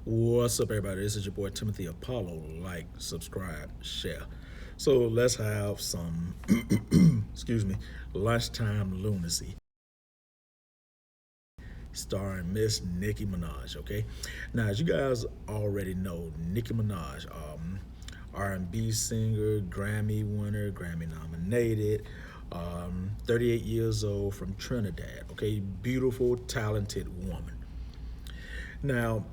What's up, everybody? This is your boy Timothy Apollo. Like, subscribe, share. So let's have some, excuse me, lunchtime lunacy, starring Miss Nicki Minaj. Okay, now as you guys already know, Nicki Minaj, R&B singer, Grammy winner, Grammy nominated, 38 years old from Trinidad. Okay, beautiful, talented woman. Now,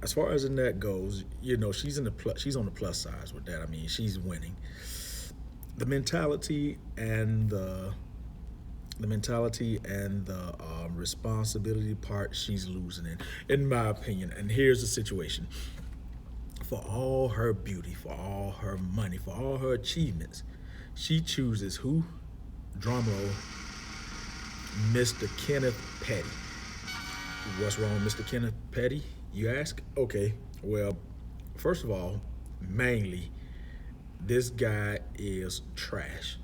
as far as the net goes, she's on the plus size with that. I mean, she's winning. The mentality and the responsibility part, she's losing in my opinion. And here's the situation: for all her beauty, for all her money, for all her achievements, she chooses who? Drumroll, Mr. Kenneth Petty. What's wrong with Mr. Kenneth Petty, you ask? Okay, well, first of all, mainly, this guy is trash.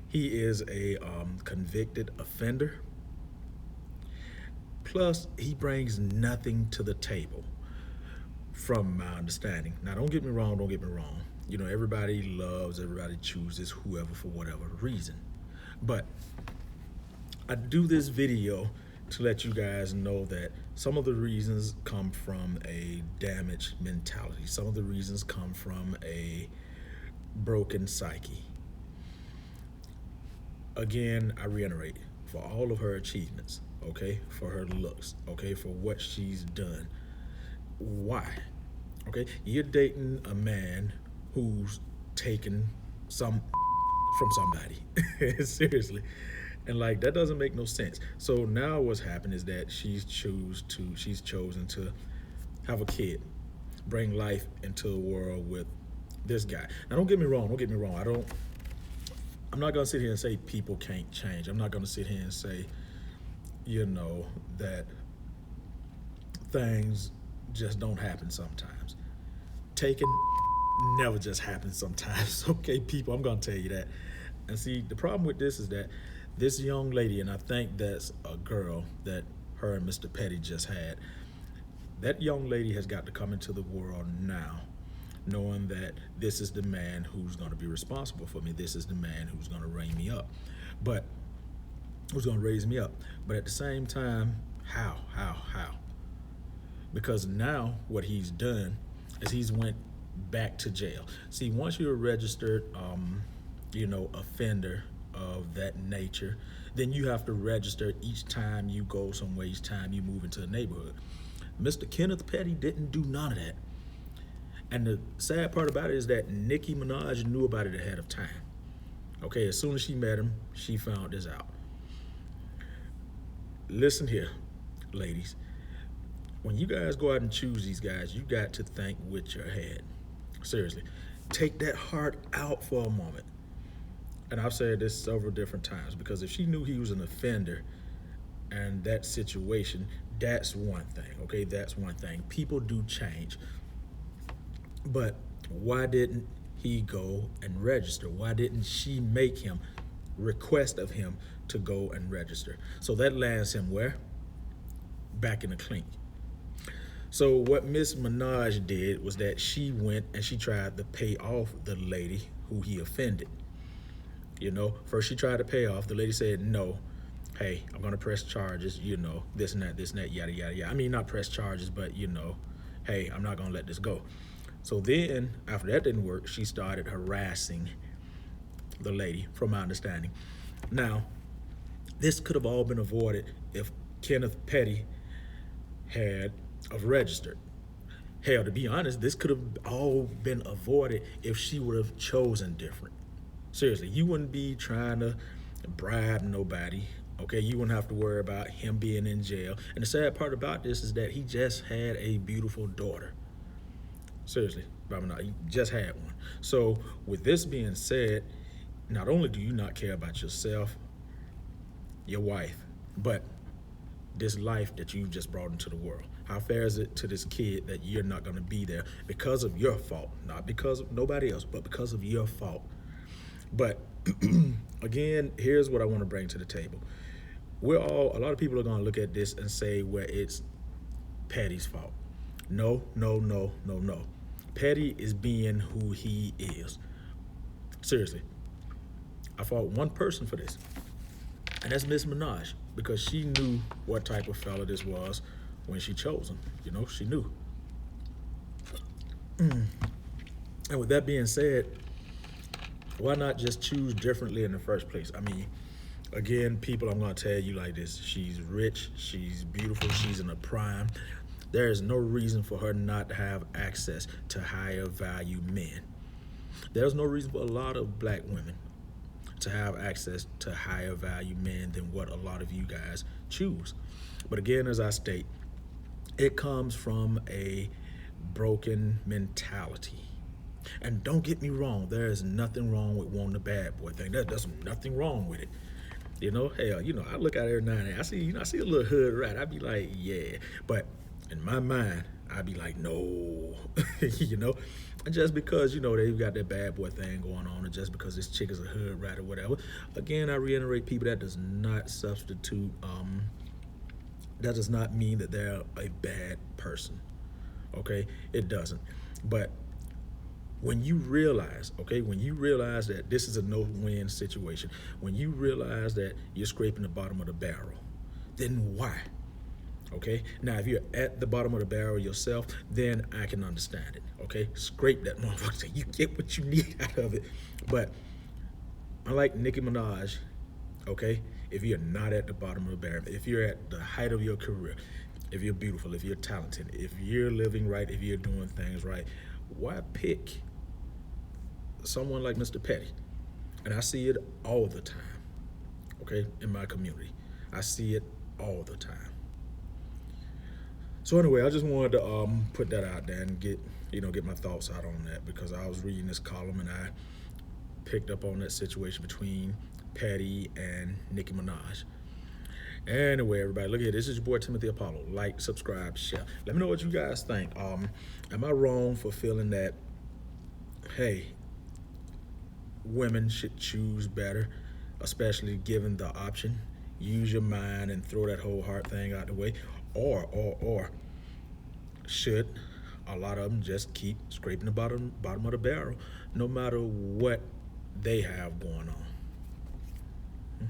He is a convicted offender. Plus, he brings nothing to the table, from my understanding. Now, don't get me wrong, don't get me wrong. You know, everybody chooses whoever for whatever reason. But I do this video to let you guys know that some of the reasons come from a damaged mentality. Some of the reasons come from a broken psyche. Again, I reiterate, for all of her achievements, okay, for her looks, okay, for what she's done. Why? Okay, you're dating a man who's taken some from somebody. Seriously. And like that doesn't make no sense. So now what's happened is that she's chosen to have a kid, bring life into the world with this guy. Now don't get me wrong, I'm not gonna sit here and say people can't change. I'm not gonna sit here and say, that things just don't happen sometimes. Taking never just happens sometimes. Okay, people, I'm gonna tell you that. And see, the problem with this is that this young lady, and I think that's a girl that her and Mr. Petty just had, that young lady has got to come into the world now, knowing that this is the man who's going to be responsible for me. This is the man who's going to raise me up. But at the same time, how? Because now what he's done is he's went back to jail. See, once you're a registered, offender of that nature, then you have to register each time you go somewhere, each time you move into a neighborhood. Mr. Kenneth Petty didn't do none of that. And the sad part about it is that Nicki Minaj knew about it ahead of time. Okay, as soon as she met him, she found this out. Listen here, ladies. When you guys go out and choose these guys, you got to think with your head. Seriously. Take that heart out for a moment. And I've said this several different times, because if she knew he was an offender and that situation, that's one thing, okay? That's one thing. People do change. But why didn't he go and register? Why didn't she make him, request of him to go and register? So that lands him where? Back in the clink. So what Miss Minaj did was that she went and she tried to pay off the lady who he offended. First she tried to pay off. The lady said, no, hey, I'm going to press charges, this and that, yada, yada, yada. I mean, not press charges, but, hey, I'm not going to let this go. So then, after that didn't work, she started harassing the lady, from my understanding. Now, this could have all been avoided if Kenneth Petty had registered. Hell, to be honest, this could have all been avoided if she would have chosen different. Seriously, you wouldn't be trying to bribe nobody, okay? You wouldn't have to worry about him being in jail. And the sad part about this is that he just had a beautiful daughter. Seriously, he just had one. So with this being said, not only do you not care about yourself, your wife, but this life that you've just brought into the world. How fair is it to this kid that you're not going to be there because of your fault? Not because of nobody else, but because of your fault. But again, here's what I want to bring to the table. A lot of people are going to look at this and say, well, it's Patty's fault. No, no, no, no, no. Petty is being who he is. Seriously, I fought one person for this, and that's Miss Minaj, because she knew what type of fella this was when she chose him. You know, she knew. And with that being said, why not just choose differently in the first place? I mean, again, people, I'm going to tell you like this. She's rich, she's beautiful, she's in a prime. There is no reason for her not to have access to higher value men. There's no reason for a lot of black women to have access to higher value men than what a lot of you guys choose. But again, as I state, it comes from a broken mentality. And don't get me wrong, there is nothing wrong with wanting a bad boy thing. There's nothing wrong with it. You know, hell, I look at it every now and then. I see a little hood rat. I'd be like, yeah. But in my mind, I'd be like, no. And just because, they've got that bad boy thing going on, and just because this chick is a hood rat or whatever, again, I reiterate, people, that does not substitute, that does not mean that they're a bad person. Okay? It doesn't. But when you realize that this is a no-win situation, when you realize that you're scraping the bottom of the barrel, then why? Okay? Now, if you're at the bottom of the barrel yourself, then I can understand it. Okay? Scrape that motherfucker so you get what you need out of it. But unlike Nicki Minaj, okay, if you're not at the bottom of the barrel, if you're at the height of your career, if you're beautiful, if you're talented, if you're living right, if you're doing things right, why pick someone like Mr. Petty? And I see it all the time, okay, in my community. I see it all the time. So anyway, I just wanted to put that out there and get my thoughts out on that, because I was reading this column and I picked up on that situation between Petty and Nicki Minaj. Anyway, everybody, look here. This is your boy Timothy Apollo. Like, subscribe, share. Let me know what you guys think. Am I wrong for feeling that, hey, women should choose better, especially given the option? Use your mind and throw that whole heart thing out the way. Or should a lot of them just keep scraping the bottom of the barrel, no matter what they have going on?